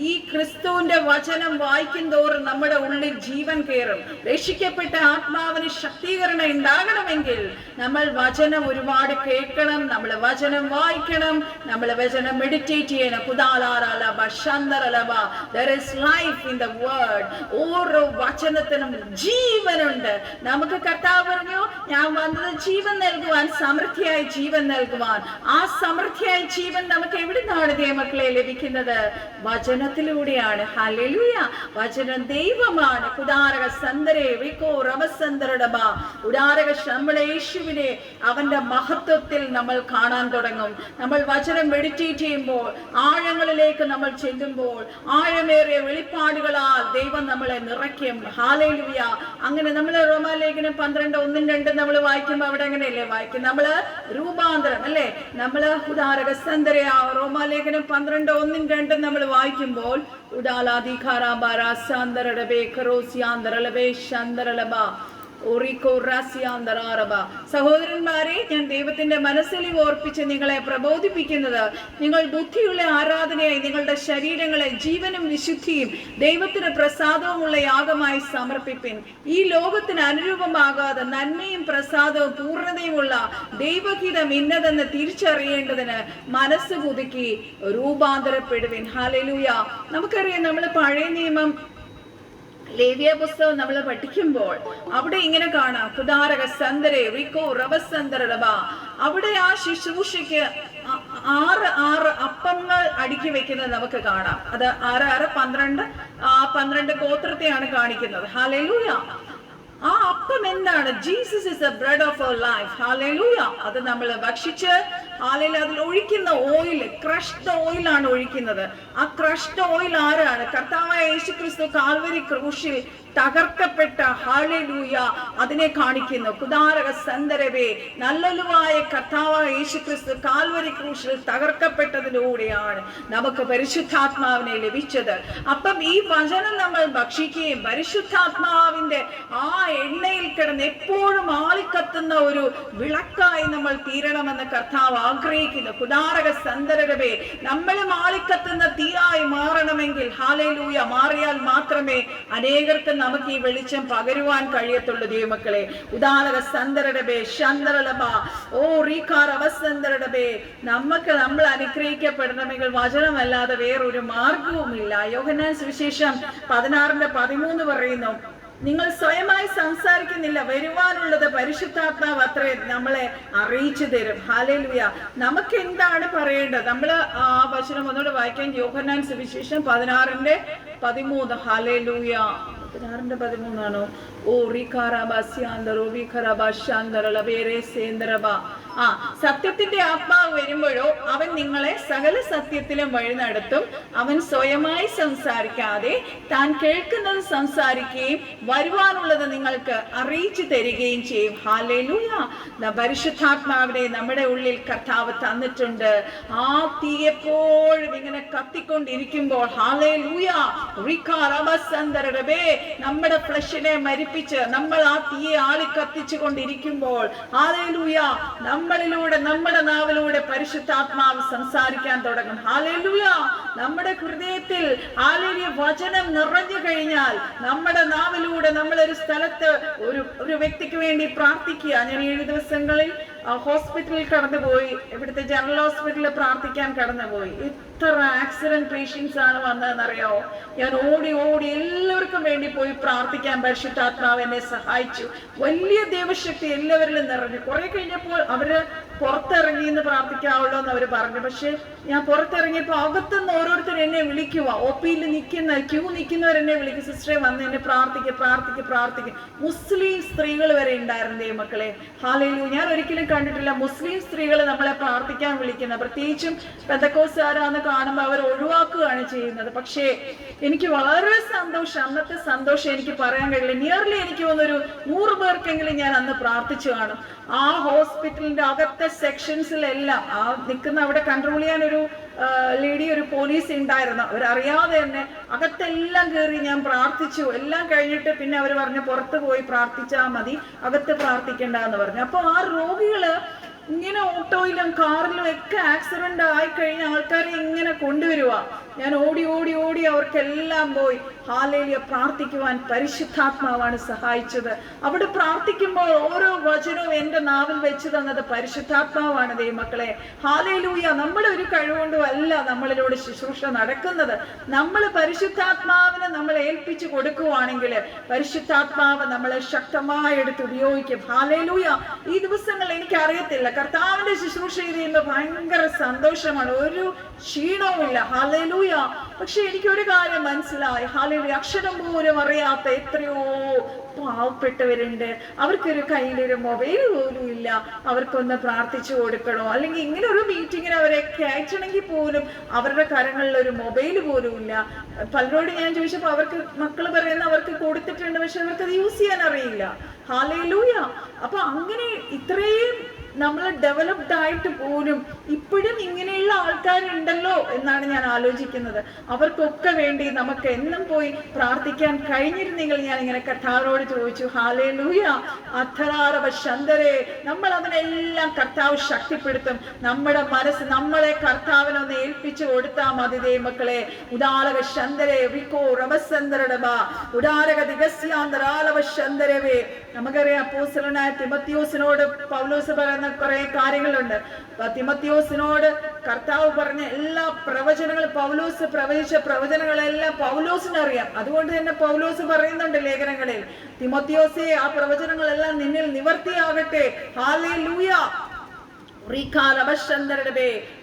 ഈ ക്രിസ്തുവിന്റെ വചനം വായിക്കും തോറും നമ്മുടെ ഉള്ളിൽ ജീവൻ കയറും. രക്ഷിക്കപ്പെട്ട ആത്മാവിന് ശക്തീകരണം ഉണ്ടാകണമെങ്കിൽ നമ്മൾ വചനം ഒരുപാട് കേൾക്കണം, നമ്മൾ വചനം വായിക്കണം, നമ്മൾ വചനം മെഡിറ്റേറ്റ് ചെയ്യണം. There is life in the word. ഓരോ വചനത്തിനും ജീവനുണ്ട്. നമുക്ക് കർത്താവ് പറഞ്ഞു, ഞാൻ വന്നത് ജീവൻ നൽകുവാൻ, സമൃദ്ധിയായ ജീവൻ നൽകുവാൻ. ആ സമൃദ്ധിയായ ജീവൻ നമുക്ക് എവിടുന്നാണ് ദൈവമക്കളെ ലഭിക്കുന്നത്? വചനത്തിലൂടെയാണ്. ഹല്ലേലൂയ. വചനം ദൈവമാണ്. ഉദാരക സന്ദരേ വികോ റമസന്ദരടബ. ഉദാരക നമ്മളെ യേശുവിനെ അവന്റെ മഹത്വത്തിൽ നമ്മൾ കാണാൻ തുടങ്ങും. നമ്മൾ വചനം മെഡിറ്റേറ്റ് ചെയ്യുമ്പോൾ, ആഴങ്ങളിലേക്ക് നമ്മൾ ചെല്ലുമ്പോൾ, ആഴമേറിയ വെളിപ്പാടുകളാൽ ദൈവം നമ്മളെ നിറയ്ക്കും. ഹല്ലേലൂയ. അങ്ങനെ നമ്മൾ റോമാലേഖനം 12:1-2 നമ്മൾ വായിക്കുമ്പോൾ അവിടെ എങ്ങനെയല്ലേ വായിക്കും? നമ്മള് രൂപാന്തരം അല്ലേ, നമ്മള് ഉദാരക സന്ദര റോമാലേഖനം 12:1-2 നമ്മൾ വായിക്കുമ്പോൾ സഹോദരന്മാരെ, ഞാൻ ദൈവത്തിന്റെ മനസ്സിൽ ഓർപ്പിച്ച് നിങ്ങളെ പ്രബോധിപ്പിക്കുന്നത്, നിങ്ങൾ ബുദ്ധിയുള്ള ആരാധനയായി നിങ്ങളുടെ ശരീരങ്ങളെ ജീവനും വിശുദ്ധിയും ദൈവത്തിന് പ്രസാദവുമുള്ള യാഗമായി സമർപ്പിപ്പിൻ. ഈ ലോകത്തിന് അനുരൂപമാകാതെ നന്മയും പ്രസാദവും പൂർണ്ണതയുമുള്ള ദൈവഹിതം ഇന്നതെന്ന് തിരിച്ചറിയേണ്ടതിന് മനസ്സ് പുതുക്കി രൂപാന്തരപ്പെടുവിൻ. ഹല്ലേലൂയ. നമുക്കറിയാം, നമ്മൾ പഴയ നിയമം ലേവ്യ പുസ്തകം നമ്മൾ പഠിക്കുമ്പോൾ അവിടെ ഇങ്ങനെ കാണാം, കുദാരക സന്ദരേ റിക്കോ റവസന്ദരബ. അവിടെ ആ ശുശ്രൂഷയ്ക്ക് 6 അപ്പങ്ങൾ അടുക്കി വെക്കുന്നത് നമുക്ക് കാണാം. അത് 6 12 ഗോത്രത്തെയാണ് കാണിക്കുന്നത്. ഹല്ലേലൂയ. ആ അപ്പം എന്താണ്? Jesus is the bread of our life. ഹല്ലേലൂയ. അത് നമ്മൾ ഭക്ഷിച്ച് ഹല്ലേലൂയ അതിൽ ഒഴിക്കുന്ന ഓയിൽ, ക്രഷ്ഡ് ഓയിലാണ് ഒഴിക്കുന്നത്. ആ ക്രഷ്ഡ് ഓയിൽ ആരാണ്? കർത്താവായ യേശുക്രിസ്തു കാൽവരി ക്രൂശിൽ തകർക്കപ്പെട്ട. ഹല്ലേലൂയ. അതിനെ കാണിക്കുന്നു. കുദാരക സന്ദരവേ, നല്ലൊലുവായ കർത്താവായ യേശുക്രിസ്തു കാൽവരി ക്രൂശിൽ തകർക്കപ്പെട്ടതിലൂടെയാണ് നമുക്ക് പരിശുദ്ധാത്മാവിനെ ലഭിച്ചത്. അപ്പം ഈ വചനം നമ്മൾ ഭക്ഷിക്കുകയും പരിശുദ്ധാത്മാവിന്റെ ആ എണ്ണയിൽ കിടന്ന് എപ്പോഴും ആളിക്കത്തുന്ന ഒരു വിളക്കായി നമ്മൾ തീരണമെന്ന് കർത്താവ് ആഗ്രഹിക്കുന്നു. കുദാരക സന്ദരവേ, നമ്മളും ആളിക്കത്തുന്ന തീയായി മാറണമെങ്കിൽ ഹല്ലേലൂയ മാറിയാൽ മാത്രമേ അനേകർക്ക് നമുക്ക് ഈ വെളിച്ചം പകരുവാൻ കഴിയത്തുള്ളൂ. ദൈവമക്കളെ, ഉദാരക സന്ദരബേ ശന്ദരലബ ഓ റീകാർ അവസന്ദരബേ, നമ്മൾ അനുഗ്രഹിക്കപ്പെടണമെങ്കിൽ വചനമല്ലാതെ വേറൊരു മാർഗവുമില്ല. യോഹന്നാൻ സുവിശേഷം 16:13 പറയുന്നു, നിങ്ങൾ സ്വയമായി സംസാരിക്കുന്നില്ല, വരുവാനുള്ളത് പരിശുദ്ധാത്മാവ് അത്രേ നമ്മളെ അറിയിച്ചു തരും. ഹല്ലേലൂയ. നമുക്ക് എന്താണ് പറയേണ്ടത്? നമ്മൾ ആ വചനം ഒന്നുകൂടെ വായിക്കാൻ, യോഹന്നാൻ സുവിശേഷം 16:13. ഹല്ലേലൂയ. 16:13 ഓ സത്യത്തിന്റെ ആത്മാവ് വരുമ്പോഴോ അവൻ നിങ്ങളെ സകല സത്യത്തിലും വഴി നടത്തും. അവൻ സ്വയമായി സംസാരിക്കാതെ താൻ കേൾക്കുന്നത് സംസാരിക്കുകയും വരുവാനുള്ളത് നിങ്ങൾക്ക് അറിയിച്ചു തരികയും ചെയ്യും. ഹല്ലേലൂയ. പരിശുദ്ധാത്മാവിനെ നമ്മുടെ ഉള്ളിൽ കർത്താവ് തന്നിട്ടുണ്ട്. ആ തീ എപ്പോഴും ഇങ്ങനെ കത്തിക്കൊണ്ടിരിക്കുമ്പോൾ ഹല്ലേലൂയ നമ്മുടെ ഫ്ലഷിനെ മരിപ്പിച്ച് നമ്മൾ ആ തീയെ ആളി കത്തിച്ചു കൊണ്ടിരിക്കുമ്പോൾ ഹല്ലേലൂയ നമ്മളിലൂടെ, നമ്മുടെ നാവിലൂടെ പരിശുദ്ധാത്മാവ് സംസാരിക്കാൻ തുടങ്ങും. ഹല്ലേലൂയ. നമ്മുടെ ഹൃദയത്തിൽ ഹല്ലേലൂയ വചനം നിറഞ്ഞു കഴിഞ്ഞാൽ നമ്മുടെ നാവിലൂടെ നമ്മളൊരു സ്ഥലത്ത് ഒരു വ്യക്തിക്ക് വേണ്ടി പ്രാർത്ഥിക്കുക. ഞാൻ 7 ദിവസങ്ങളിൽ ഹോസ്പിറ്റലിൽ കടന്നുപോയി, ഇവിടുത്തെ ജനറൽ ഹോസ്പിറ്റലിൽ പ്രാർത്ഥിക്കാൻ കടന്നുപോയി. എത്ര ആക്സിഡന്റ് പേഷ്യൻസ് ആണ് വന്നതെന്നറിയാമോ? ഞാൻ ഓടി എല്ലാവർക്കും വേണ്ടി പോയി പ്രാർത്ഥിക്കാൻ പരിശുദ്ധാത്മാവ് എന്നെ സഹായിച്ചു. വലിയ ദൈവശക്തി എല്ലാവരിലും നിറഞ്ഞു. കുറെ കഴിഞ്ഞപ്പോൾ അവര് പുറത്തിറങ്ങി എന്ന് പ്രാർത്ഥിക്കാവുള്ളൂ എന്ന് അവര് പറഞ്ഞു. പക്ഷെ ഞാൻ പുറത്തിറങ്ങിയപ്പോ അകത്തുനിന്ന് ഓരോരുത്തർ എന്നെ വിളിക്കുക. ഒപിയിൽ ക്യൂ നിൽക്കുന്നവരെന്നെ വിളിക്കും, സിസ്റ്ററെ വന്ന് എന്നെ പ്രാർത്ഥിക്കും. മുസ്ലിം സ്ത്രീകൾ വരെ ഉണ്ടായിരുന്നു ദൈവമക്കളെ. ഹല്ലേലൂയ. ഞാൻ ഒരിക്കലും കണ്ടിട്ടില്ല മുസ്ലിം സ്ത്രീകൾ നമ്മളെ പ്രാർത്ഥിക്കാൻ വിളിക്കുന്നത്. പ്രത്യേകിച്ചും പെന്തക്കോസ്തുകാരാന്ന് കാണുമ്പോൾ അവർ ഒഴിവാക്കുകയാണ് ചെയ്യുന്നത്. പക്ഷേ എനിക്ക് വളരെ സന്തോഷം, അന്നത്തെ സന്തോഷം എനിക്ക് പറയാൻ കഴിയില്ല. നിയർലി എനിക്ക് തോന്നുന്നൊരു 100 പേർക്കെങ്കിലും ഞാൻ അന്ന് പ്രാർത്ഥിച്ചു കാണും. ആ ഹോസ്പിറ്റലിന്റെ അകത്തെ സെക്ഷൻസിലെല്ലാം ആ നിൽക്കുന്ന, അവിടെ കൺട്രോൾ ചെയ്യാൻ ഒരു ലേഡി, ഒരു പോലീസ് ഉണ്ടായിരുന്നു. അവരറിയാതെ തന്നെ അകത്തെല്ലാം കയറി ഞാൻ പ്രാർത്ഥിച്ചു. എല്ലാം കഴിഞ്ഞിട്ട് പിന്നെ അവർ പറഞ്ഞു പുറത്ത് പോയി പ്രാർത്ഥിച്ചാൽ മതി, അകത്ത് പ്രാർത്ഥിക്കണ്ടെന്ന് പറഞ്ഞു. അപ്പൊ ആ രോഗികള് ഇങ്ങനെ ഓട്ടോയിലും കാറിലും ഒക്കെ ആക്സിഡന്റ് ആയി കഴിഞ്ഞ ആൾക്കാരെ ഇങ്ങനെ കൊണ്ടുവരുക. ഞാൻ ഓടി അവർക്കെല്ലാം പോയി ഹല്ലേലൂയ പ്രാർത്ഥിക്കുവാൻ പരിശുദ്ധാത്മാവാണ് സഹായിച്ചത്. അവിടെ പ്രാർത്ഥിക്കുമ്പോൾ ഓരോ വചനവും എന്റെ നാവിൽ വെച്ച് തന്നത് പരിശുദ്ധാത്മാവാണ് ദൈവമക്കളെ. ഹല്ലേലൂയ. നമ്മുടെ ഒരു കഴിവുകൊണ്ടും അല്ല നമ്മളിലൂടെ ശുശ്രൂഷ നടക്കുന്നത്. നമ്മൾ പരിശുദ്ധാത്മാവിനെ നമ്മൾ ഏൽപ്പിച്ചു കൊടുക്കുവാണെങ്കിൽ പരിശുദ്ധാത്മാവ് നമ്മളെ ശക്തമായി എടുത്ത് ഉപയോഗിക്കും. ഹല്ലേലൂയ. ഈ ദിവസങ്ങളിൽ എനിക്കറിയത്തില്ല, കർത്താവിന്റെ ശുശ്രൂഷ ചെയ്യുമ്പോൾ ഭയങ്കര സന്തോഷമാണ്, ഒരു ക്ഷീണവുമില്ല. ഹല്ലേലൂയ. പക്ഷെ എനിക്കൊരു കാര്യം മനസ്സിലായി. ഹല്ലേലൂയ. അക്ഷരം പോലും അറിയാത്ത എത്രയോ പാവപ്പെട്ടവരുണ്ട്. അവർക്കൊരു കയ്യിലൊരു മൊബൈൽ പോലും ഇല്ല. അവർക്കൊന്ന് പ്രാർത്ഥിച്ചു കൊടുക്കണോ, അല്ലെങ്കിൽ ഇങ്ങനെ ഒരു മീറ്റിങ്ങിന് അവരെ അയച്ചണമെങ്കിൽ പോലും അവരുടെ കരങ്ങളിൽ ഒരു മൊബൈൽ പോലും ഇല്ല. പലരോട് ഞാൻ ചോദിച്ചപ്പോൾ അവർക്ക് മക്കൾ പറയുന്ന അവർക്ക് കൊടുത്തിട്ടുണ്ട്, പക്ഷെ അവർക്കത് യൂസ് ചെയ്യാൻ അറിയില്ല. ഹല്ലേലൂയ. അപ്പൊ അങ്ങനെ ഇത്രയും നമ്മൾ ഡെവലപ്ഡ് ആയിട്ട് പോലും ഇപ്പോഴും ഇങ്ങനെയുള്ള ആൾക്കാരുണ്ടല്ലോ എന്നാണ് ഞാൻ ആലോചിക്കുന്നത്. അവർക്കൊക്കെ വേണ്ടി നമുക്ക് എന്നും പോയി പ്രാർത്ഥിക്കാൻ കഴിഞ്ഞിരുന്നെങ്കിൽ ഞാൻ ഇങ്ങനെ കർത്താവിനോട് ചോദിച്ചു. ഹല്ലേലൂയ. അധരാരവശന്തരെ നമ്മൾ അതിനെല്ലാം കർത്താവ് ശക്തിപ്പെടുത്തും. നമ്മുടെ മനസ്സ് നമ്മളെ കർത്താവിനൊന്ന് ഏൽപ്പിച്ചു കൊടുത്താൽ മതി ദൈവമക്കളെ. ഉദാരക ശന്തരെ വിക്കോ റവസന്തരടബ ഉദാരക ദിഗസ്യാന്തരാലവശന്തരവേ. നമുക്കറിയാം അപ്പോസ്തലനായ തിമോത്തിയോസിനോട് പൗലോസ് പറയുന്ന കുറെ കാര്യങ്ങളുണ്ട്. തിമോത്തിയോസിനോട് കർത്താവ് പറഞ്ഞ എല്ലാ പ്രവചനങ്ങളും, പൗലോസ് പ്രവചിച്ച പ്രവചനങ്ങളെല്ലാം പൗലോസിനറിയാം. അതുകൊണ്ട് തന്നെ പൗലോസ് പറയുന്നുണ്ട് ലേഖനങ്ങളിൽ, തിമോത്തിയോസേ ആ പ്രവചനങ്ങളെല്ലാം നിന്നിൽ നിവർത്തിയാകട്ടെ. ഹല്ലേലൂയ.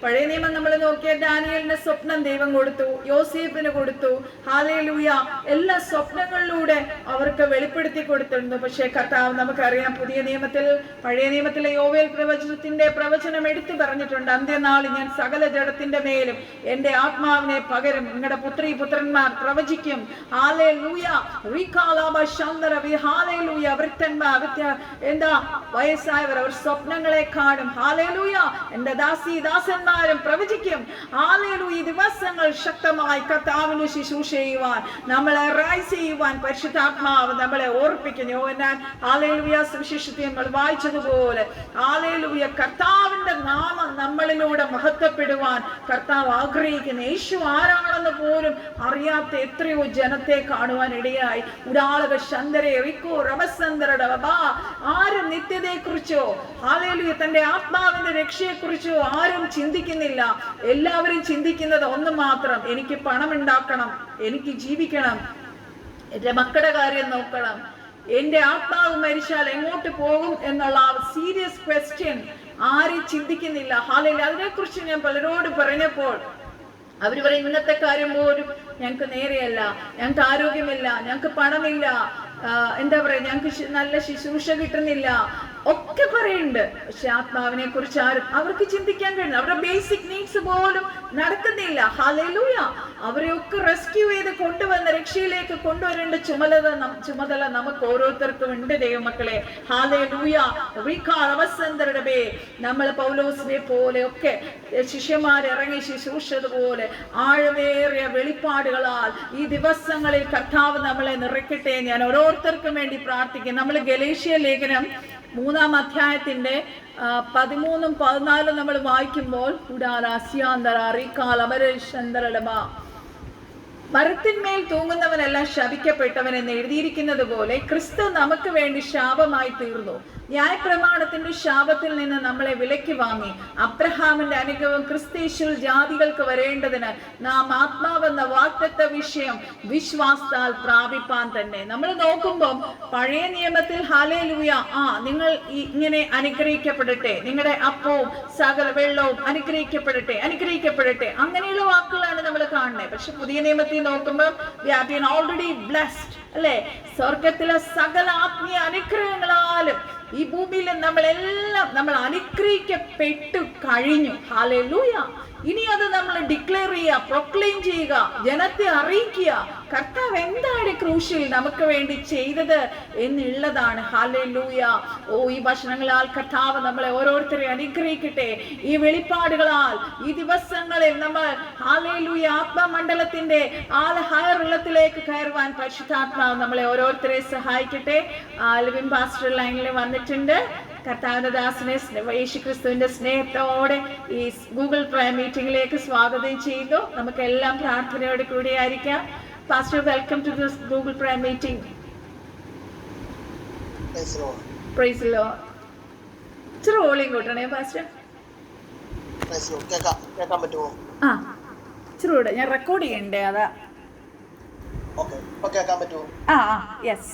പഴയ നിയമം നമ്മൾ നോക്കിയ ഡാനിയലിന് സ്വപ്നം ദൈവം കൊടുത്തു, യോസേഫിന് കൊടുത്തു. ഹല്ലേലൂയ. എല്ലാ സ്വപ്നങ്ങളിലൂടെ അവർക്ക് വെളിപ്പെടുത്തി കൊടുത്തിരുന്നു. പക്ഷേ കർത്താവ് നമുക്കറിയാം, പഴയ നിയമത്തിലെ യോവേൽ പ്രവചനത്തിന്റെ പ്രവചനം എടുത്തു പറഞ്ഞിട്ടുണ്ട്. അന്ത്യനാളിൽ ഞാൻ സകല ജഡത്തിന്റെ മേലും എന്റെ ആത്മാവിനെ പകരും, നിങ്ങളുടെ പുത്രന്മാർ പ്രവചിക്കും. ഹല്ലേലൂയ. വൃദ്ധന്മാർ, വയസ്സായവർ അവർ സ്വപ്നങ്ങളെ കാണും. ഹല്ലേലൂയ. എന്റെ ദാസന്മാരും പ്രവചിക്കും. ഹല്ലേലൂയ. ഈ ദിവസങ്ങൾ ശക്തമായി കർത്താവിനെ ശുശ്രൂഷ ചെയ്യുവാൻ, നമ്മളെ റൈസ് ചെയ്യുവാൻ പരിശുദ്ധാത്മാവ് നമ്മളെ ഓർപ്പിക്കുന്നു. ഹല്ലേലൂയ. സുവിശേഷത്തിൽ നമ്മൾ വായിച്ചതുപോലെ ഹല്ലേലൂയ കർത്താവിന്റെ നാമം നമ്മളിലൂടെ മഹത്വപ്പെടുവാൻ കർത്താവ് ആഗ്രഹിക്കുന്നു. യേശു ആരാണെന്ന് പോലും അറിയാത്ത എത്രയോ ജനത്തെ കാണുവാൻ ഇടയായി. ഉടാളക ശന്തരെ വിക്കോ റമസന്തരട ആരും നിത്യതയെ കുറിച്ചോ ഹല്ലേലൂയ തന്റെ ആത്മാവിന്റെ രക്ഷയെക്കുറിച്ചോ ആരും ചിന്തിക്കുന്നില്ല. എല്ലാവരും ചിന്തിക്കുന്നത് ഒന്ന് മാത്രം, എനിക്ക് പണം ഉണ്ടാക്കണം, എനിക്ക് ജീവിക്കണം, എൻ്റെ മക്കളുടെ കാര്യം നോക്കണം, എൻ്റെ ആത്മാവ് മരിച്ചാൽ എങ്ങോട്ട് പോകും എന്നുള്ള സീരിയസ് ക്വസ്റ്റ്യൻ ആരും ചിന്തിക്കുന്നില്ല. ഹാലയില്ല. അതിനെക്കുറിച്ച് ഞാൻ പലരോട് പറഞ്ഞപ്പോൾ അവർ പറയും, ഇന്നത്തെ കാര്യം പോലും ഞങ്ങൾക്ക് നേരെയല്ല, ഞങ്ങൾക്ക് ആരോഗ്യമില്ല, ഞങ്ങൾക്ക് പണമില്ല, എന്താ പറയുക, ഞങ്ങൾക്ക് നല്ല ശുശ്രൂഷ കിട്ടുന്നില്ല, ഒക്കെ പറയുന്നുണ്ട്. പക്ഷെ ആത്മാവിനെ കുറിച്ച് ആരും അവർക്ക് ചിന്തിക്കാൻ കഴിയുന്നു. അവരുടെ ബേസിക് നീഡ്സ് പോലും നടക്കുന്നില്ല. ഹല്ലേലൂയ. അവരെയൊക്കെ റെസ്ക്യൂ ചെയ്ത് കൊണ്ടുവന്ന് രക്ഷയിലേക്ക് കൊണ്ടുവരേണ്ട ചുമതല നമുക്ക് ഓരോരുത്തർക്കും ഉണ്ട് ദൈവമക്കളെ. ഹല്ലേലൂയ. അവസന്തരുടെ നമ്മൾ പൗലോസിനെ പോലെ ഒക്കെ ശിഷ്യന്മാരിറങ്ങി ശുശ്രൂഷതുപോലെ ആഴമേറിയ വെളിപ്പാടുകളാൽ ഈ ദിവസങ്ങളിൽ കർത്താവ് നമ്മളെ നിറയ്ക്കട്ടെ. ഞാൻ ഓരോരുത്തർക്കും വേണ്ടി പ്രാർത്ഥിക്കും. നമ്മൾ ഗലേഷ്യ ലേഖനം 3-ാം അധ്യായത്തിന്റെ 13-ഉം 14-ഉം നമ്മൾ വായിക്കുമ്പോൾ മരത്തിന്മേൽ തൂങ്ങുന്നവനെല്ലാം ശപിക്കപ്പെട്ടവൻ എന്ന് എഴുതിയിരിക്കുന്നത് പോലെ ക്രിസ്തു നമുക്ക് വേണ്ടി ശാപമായി തീർന്നു. ന്യായപ്രമാണത്തിന്റെ ശാപത്തിൽ നിന്ന് നമ്മളെ വിലയ്ക്ക് വാങ്ങി അബ്രഹാമിന്റെ അനുഗ്രഹം ക്രിസ്തേശുവിൽ ജാതികൾക്ക് വരേണ്ടതിന് നാം ആത്മാവെന്ന വാഗ്ദത്ത വിഷയം വിശ്വാസത്താൽ പ്രാപിപ്പാൻ തന്നെ. നമ്മൾ നോക്കുമ്പോൾ പഴയ നിയമത്തിൽ ഹല്ലേലൂയ, നിങ്ങൾ ഇങ്ങനെ അനുഗ്രഹിക്കപ്പെടട്ടെ, നിങ്ങളുടെ അപ്പവും സകല വെള്ളവും അനുഗ്രഹിക്കപ്പെടട്ടെ, അനുഗ്രഹിക്കപ്പെടട്ടെ, അങ്ങനെയുള്ള വാക്കുകളാണ് നമ്മൾ കാണുന്നത്. പക്ഷെ പുതിയ നിയമത്തിൽ നോക്കുമ്പോൾ we have been already blessed, അല്ലെ? സ്വർഗത്തിലെ സകല ആത്മീയ അനുഗ്രഹങ്ങളാലും ഈ ഭൂമിയിൽ നമ്മൾ അനുഗ്രഹിക്കപ്പെട്ടു കഴിഞ്ഞു. ഹല്ലേലൂയ. ഇനി അത് നമ്മൾ ഡിക്ലെയർ ചെയ്യുക, പ്രൊക്ലെയിം ചെയ്യുക, ജനത്തെ അറിയിക്കുക കർത്താവ് എന്താണ് ക്രൂശിൽ നമുക്ക് വേണ്ടി ചെയ്തത് എന്നുള്ളതാണ്. ഹല്ലേലൂയ. ഈ വചനങ്ങളാൽ കർത്താവ് നമ്മളെ ഓരോരുത്തരെ അനുഗ്രഹിക്കട്ടെ. ഈ വെളിപ്പാടുകളാൽ ഈ ദിവസങ്ങളിൽ നമ്മൾ ഹല്ലേലൂയ ആത്മമണ്ഡലത്തിന്റെ ഹയർ ഉള്ളത്തിലേക്ക് കയറുവാൻ പരിശുദ്ധാത്മാവ് നമ്മളെ ഓരോരുത്തരെ സഹായിക്കട്ടെ. ലിവിൻ പാസ്റ്റർ ലൈനിൽ വന്നിട്ടുണ്ട്. കർത്താവിന്റെ ദാസനെ യേശുക്രിസ്തുവിന്റെ സ്നേഹത്തോടെ ഈ ഗൂഗിൾ പ്രയർ മീറ്റിംഗിലേക്ക് സ്വാഗതം ചെയ്യുന്നു. നമുക്കെല്ലാം പ്രാർത്ഥനയോടെ കൂടെ ആയിരിക്കാം. Pastor, welcome to this Google prayer meeting.
Praise the Lord.
Praise the Lord. ഇച്ചിരി ഓളിയും കൂട്ടണേ പാസ്റ്റർ.
Praise the Lord. കേൾക്കാൻ പറ്റുമോ?
ഇച്ചിരി കൂടെ ഞാൻ റെക്കോർഡ് ചെയ്യണ്ടേ, അതാ.
ഓക്കെ, ഇപ്പൊ കേൾക്കാൻ പറ്റുമോ?
യെസ്.